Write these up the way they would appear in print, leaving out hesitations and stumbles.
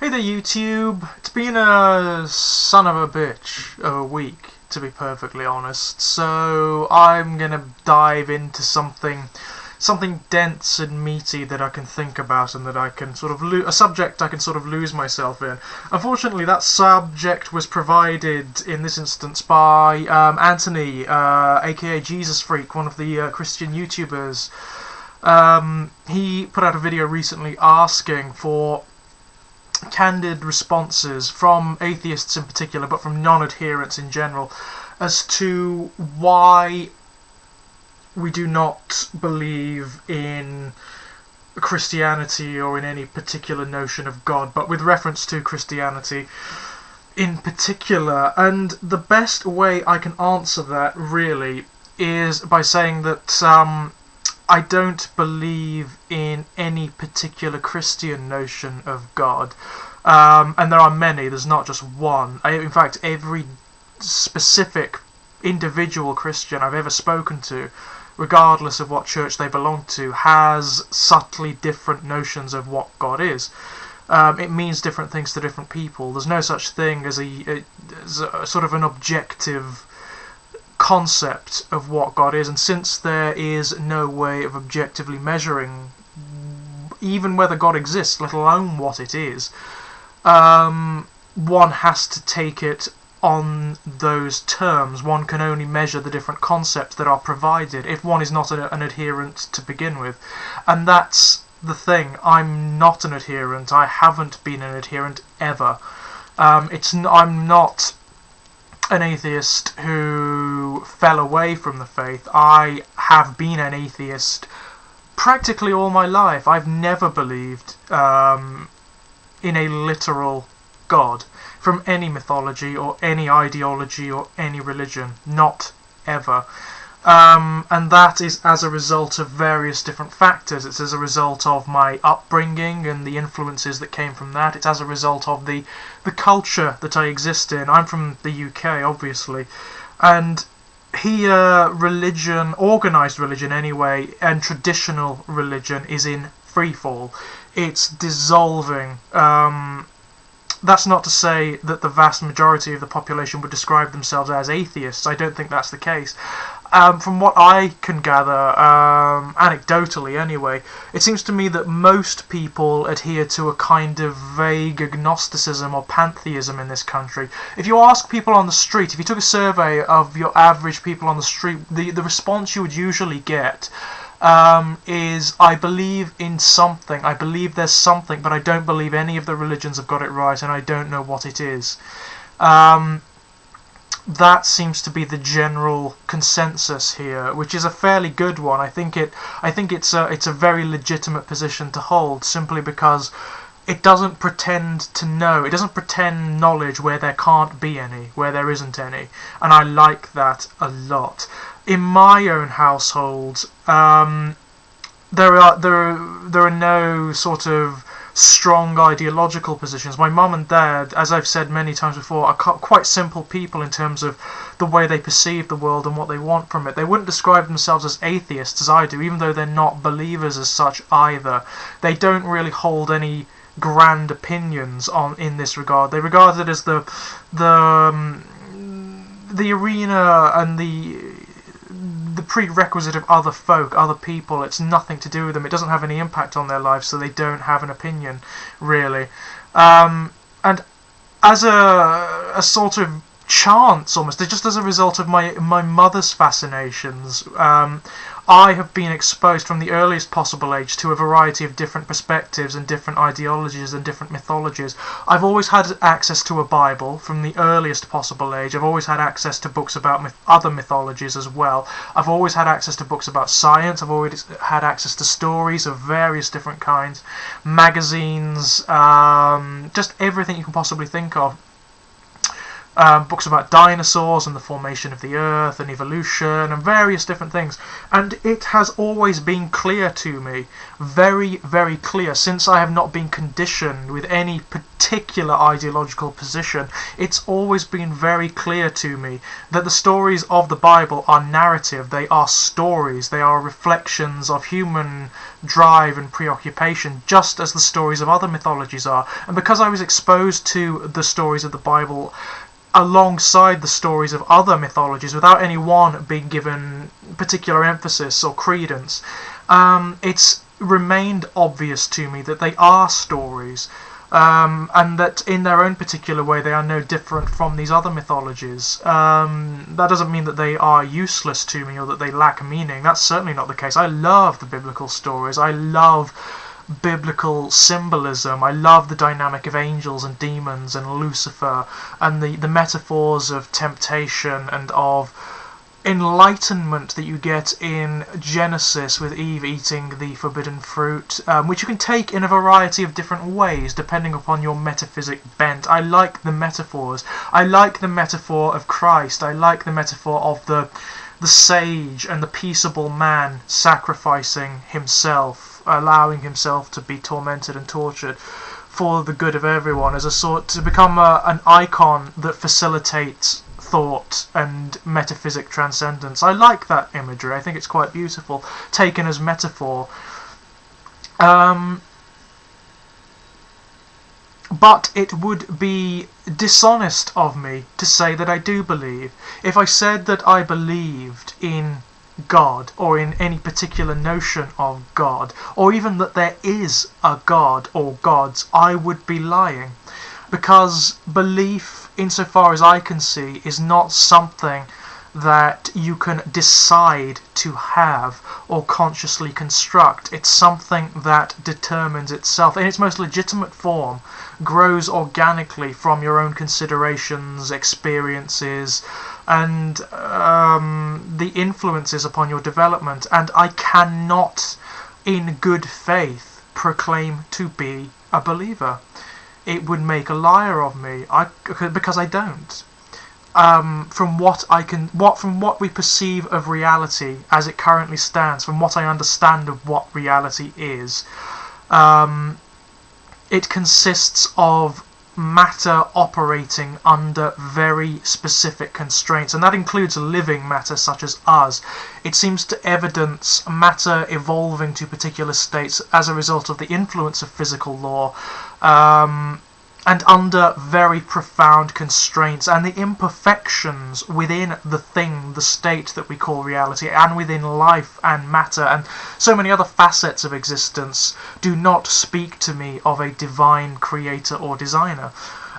Hey there YouTube, it's been a son of a bitch of a week, to be perfectly honest, so I'm gonna dive into something dense and meaty that I can think about and that I can a subject I can sort of lose myself in. Unfortunately, that subject was provided in this instance by Anthony, aka JeezusFreek, one of the Christian YouTubers. He put out a video recently asking for candid responses from atheists in particular, but from non-adherents in general, as to why we do not believe in Christianity or in any particular notion of God, but with reference to Christianity in particular. And the best way I can answer that, really, is by saying that I don't believe in any particular Christian notion of God. And there are many, there's not just one. In fact, every specific individual Christian I've ever spoken to, regardless of what church they belong to, has subtly different notions of what God is. It means different things to different people. There's no such thing as a sort of an objective concept of what God is, and since there is no way of objectively measuring even whether God exists, let alone what it is, one has to take it on those terms. One can only measure the different concepts that are provided if one is not an adherent to begin with. And that's the thing. I'm not an adherent. I haven't been an adherent ever. I'm not an atheist who fell away from the faith. I have been an atheist practically all my life. I've never believed in a literal God from any mythology or any ideology or any religion. Not ever. And that is as a result of various different factors. It's as a result of my upbringing and the influences that came from that. It's as a result of the culture that I exist in. I'm from the UK, obviously, and here religion, organised religion anyway, and traditional religion is in freefall. It's dissolving. That's not to say that the vast majority of the population would describe themselves as atheists. I don't think that's the case. From what I can gather, anecdotally anyway, it seems to me that most people adhere to a kind of vague agnosticism or pantheism in this country. If you ask people on the street, if you took a survey of your average people on the street, the response you would usually get is, I believe in something, I believe there's something, but I don't believe any of the religions have got it right, and I don't know what it is. That seems to be the general consensus here, which is a fairly good one. I think it's a very legitimate position to hold, simply because it doesn't pretend to know. It doesn't pretend knowledge where there can't be any, where there isn't any, and I like that a lot. In my own household, there are no sort of strong ideological positions. My mum and dad, as I've said many times before, are quite simple people in terms of the way they perceive the world and what they want from it. They wouldn't describe themselves as atheists as I do, even though they're not believers as such either. They don't really hold any grand opinions in this regard. They regard it as the arena and the prerequisite of other folk, other people. It's nothing to do with them. It doesn't have any impact on their lives, so they don't have an opinion, really. And as a sort of chance, almost, just as a result of my mother's fascinations, I have been exposed from the earliest possible age to a variety of different perspectives and different ideologies and different mythologies. I've always had access to a Bible from the earliest possible age. I've always had access to books about other mythologies as well. I've always had access to books about science. I've always had access to stories of various different kinds, magazines, just everything you can possibly think of. books about dinosaurs and the formation of the earth and evolution and various different things. And it has always been clear to me, very, very clear, since I have not been conditioned with any particular ideological position. It's always been very clear to me that the stories of the Bible are narrative. They are stories. They are reflections of human drive and preoccupation, just as the stories of other mythologies are. And because I was exposed to the stories of the Bible alongside the stories of other mythologies without any one being given particular emphasis or credence, it's remained obvious to me that they are stories, and that in their own particular way they are no different from these other mythologies. That doesn't mean that they are useless to me or that they lack meaning. That's certainly not the case. I love the biblical stories. I love biblical symbolism. I love the dynamic of angels and demons and Lucifer, and the metaphors of temptation and of enlightenment that you get in Genesis with Eve eating the forbidden fruit, which you can take in a variety of different ways depending upon your metaphysic bent. I like the metaphors. I like the metaphor of Christ. I like the metaphor of the sage and the peaceable man sacrificing himself, allowing himself to be tormented and tortured for the good of everyone, as a sort to become an icon that facilitates thought and metaphysic transcendence. I like that imagery. I think it's quite beautiful, taken as metaphor. But it would be dishonest of me to say that I do believe. If I said that I believed in God, or in any particular notion of God, or even that there is a God or gods, I would be lying. Because belief, insofar as I can see, is not something that you can decide to have or consciously construct. It's something that determines itself in its most legitimate form, grows organically from your own considerations, experiences, and the influences upon your development. And I cannot, in good faith, proclaim to be a believer. It would make a liar of me, because I don't. From what we perceive of reality as it currently stands, from what I understand of what reality is, it consists of matter operating under very specific constraints, and that includes living matter such as us. It seems to evidence matter evolving to particular states as a result of the influence of physical law, and under very profound constraints, and the imperfections within the thing, the state that we call reality, and within life and matter and so many other facets of existence, do not speak to me of a divine creator or designer.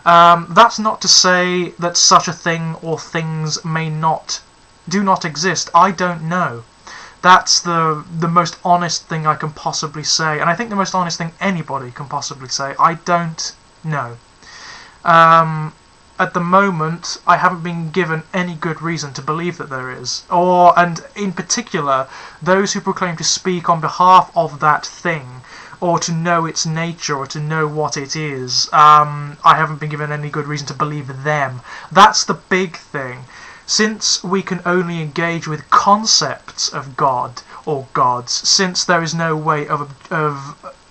That's not to say that such a thing or things do not exist. I don't know. That's the most honest thing I can possibly say, and I think the most honest thing anybody can possibly say. I don't know. At the moment, I haven't been given any good reason to believe that there is. And in particular, those who proclaim to speak on behalf of that thing, or to know its nature, or to know what it is, I haven't been given any good reason to believe them. That's the big thing. Since we can only engage with concepts of God or gods, since there is no way of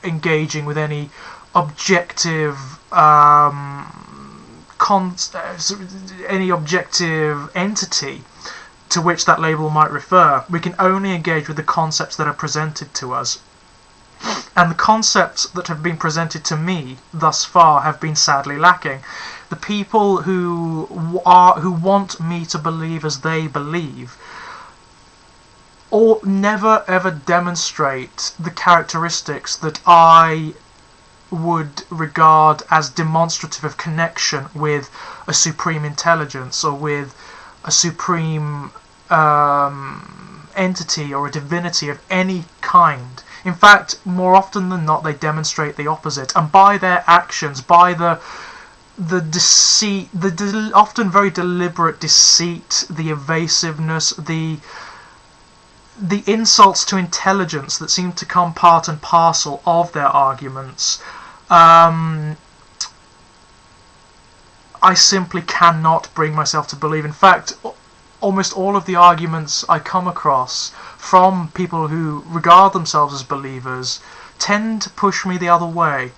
engaging with any objective entity to which that label might refer, we can only engage with the concepts that are presented to us. And the concepts that have been presented to me thus far have been sadly lacking. The people who want me to believe as they believe or never ever demonstrate the characteristics that I would regard as demonstrative of connection with a supreme intelligence or with a supreme entity or a divinity of any kind. In fact, more often than not, they demonstrate the opposite, and by their actions, by the deceit, often very deliberate deceit, the evasiveness, the insults to intelligence that seem to come part and parcel of their arguments, I simply cannot bring myself to believe. In fact, almost all of the arguments I come across from people who regard themselves as believers tend to push me the other way.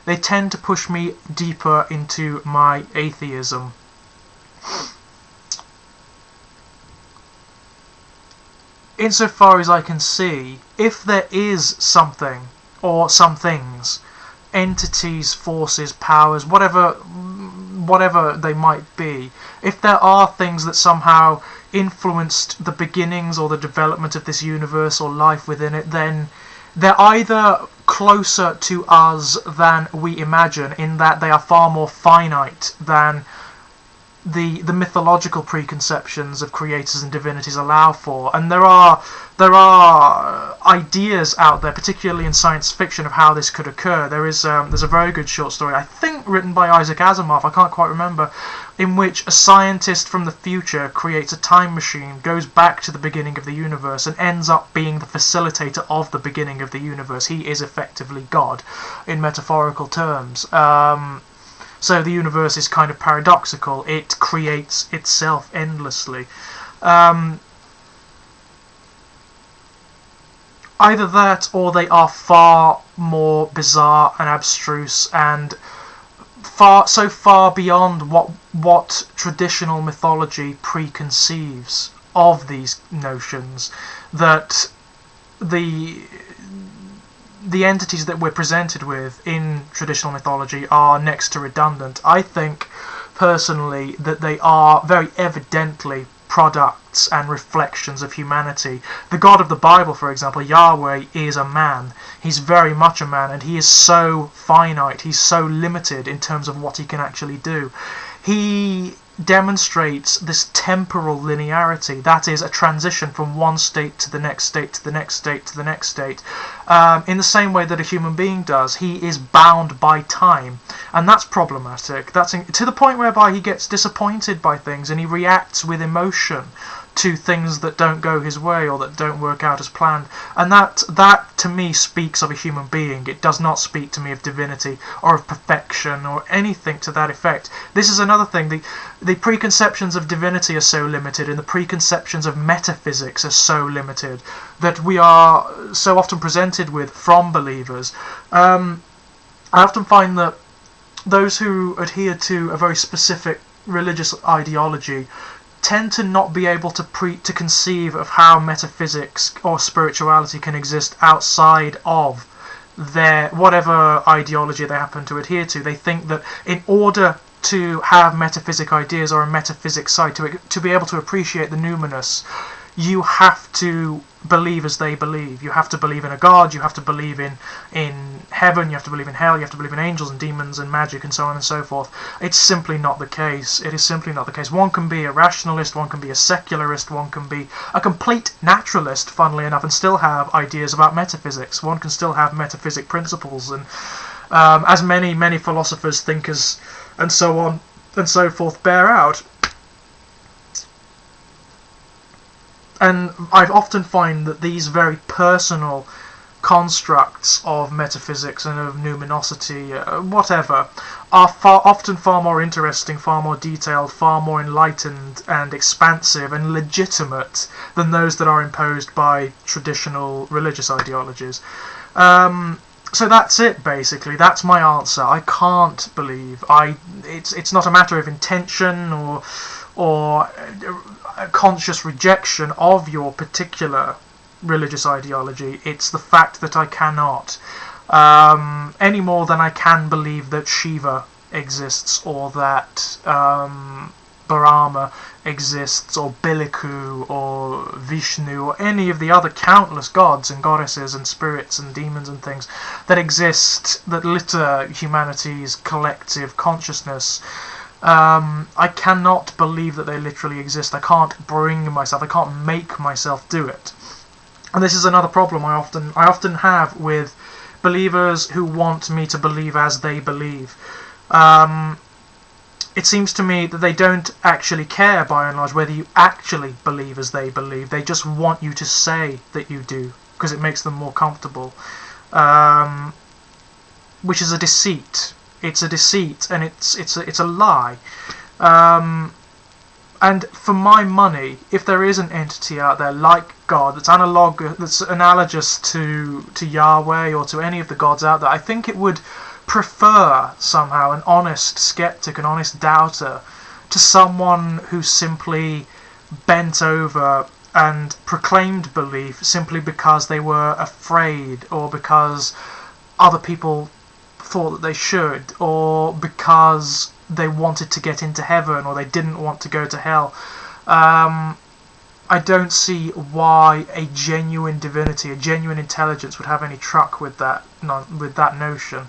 They tend to push me deeper into my atheism. Insofar as I can see, if there is something, or some things, entities, forces, powers, whatever they might be, if there are things that somehow influenced the beginnings or the development of this universe or life within it, then they're either closer to us than we imagine, in that they are far more finite than the mythological preconceptions of creators and divinities allow for. And there are ideas out there, particularly in science fiction, of how this could occur. There's a very good short story, I think written by Isaac Asimov, I can't quite remember, in which a scientist from the future creates a time machine, goes back to the beginning of the universe, and ends up being the facilitator of the beginning of the universe. He is effectively God, in metaphorical terms. So the universe is kind of paradoxical. It creates itself endlessly. Either that, or they are far more bizarre and abstruse, and so far beyond what traditional mythology preconceives of these notions, that the entities that we're presented with in traditional mythology are next to redundant. I think, personally, that they are very evidently products and reflections of humanity. The God of the Bible, for example, Yahweh, is a man. He's very much a man, and he is so finite, he's so limited in terms of what he can actually do. He demonstrates this temporal linearity, that is, a transition from one state to the next state to the next state to the next state, in the same way that a human being does. He is bound by time, and that's problematic. That's to the point whereby he gets disappointed by things, and he reacts with emotion to things that don't go his way or that don't work out as planned. And that to me speaks of a human being. It does not speak to me of divinity or of perfection or anything to that effect. This is another thing. The preconceptions of divinity are so limited, and the preconceptions of metaphysics are so limited, that we are so often presented with from believers. I often find that those who adhere to a very specific religious ideology tend to not be able to conceive of how metaphysics or spirituality can exist outside of their whatever ideology they happen to adhere to. They think that in order to have metaphysic ideas or a metaphysic side to be able to appreciate the numinous, you have to believe as they believe. You have to believe in a god, you have to believe in heaven, you have to believe in hell, you have to believe in angels and demons and magic and so on and so forth. It's simply not the case. It is simply not the case. One can be a rationalist, one can be a secularist, one can be a complete naturalist, funnily enough, and still have ideas about metaphysics. One can still have metaphysic principles, and as many philosophers, thinkers, and so on and so forth bear out. And I often find that these very personal constructs of metaphysics and of numinosity, whatever, are often far more interesting, far more detailed, far more enlightened and expansive and legitimate than those that are imposed by traditional religious ideologies. So that's it, basically. That's my answer. I can't believe. It's not a matter of intention or a conscious rejection of your particular religious ideology. It's the fact that I cannot, any more than I can believe that Shiva exists, or that Brahma exists, or Biliku, or Vishnu, or any of the other countless gods and goddesses and spirits and demons and things that exist, that litter humanity's collective consciousness. I cannot believe that they literally exist. I can't make myself do it. And this is another problem I often have with believers who want me to believe as they believe. It seems to me that they don't actually care, by and large, whether you actually believe as they believe. They just want you to say that you do, because it makes them more comfortable. Which is a deceit. It's a deceit, and it's a lie. And for my money, if there is an entity out there like God that's analogous to Yahweh or to any of the gods out there, I think it would prefer somehow an honest skeptic, an honest doubter, to someone who simply bent over and proclaimed belief simply because they were afraid, or because other people thought that they should, or because they wanted to get into heaven, or they didn't want to go to hell. I don't see why a genuine divinity, a genuine intelligence would have any truck with that notion.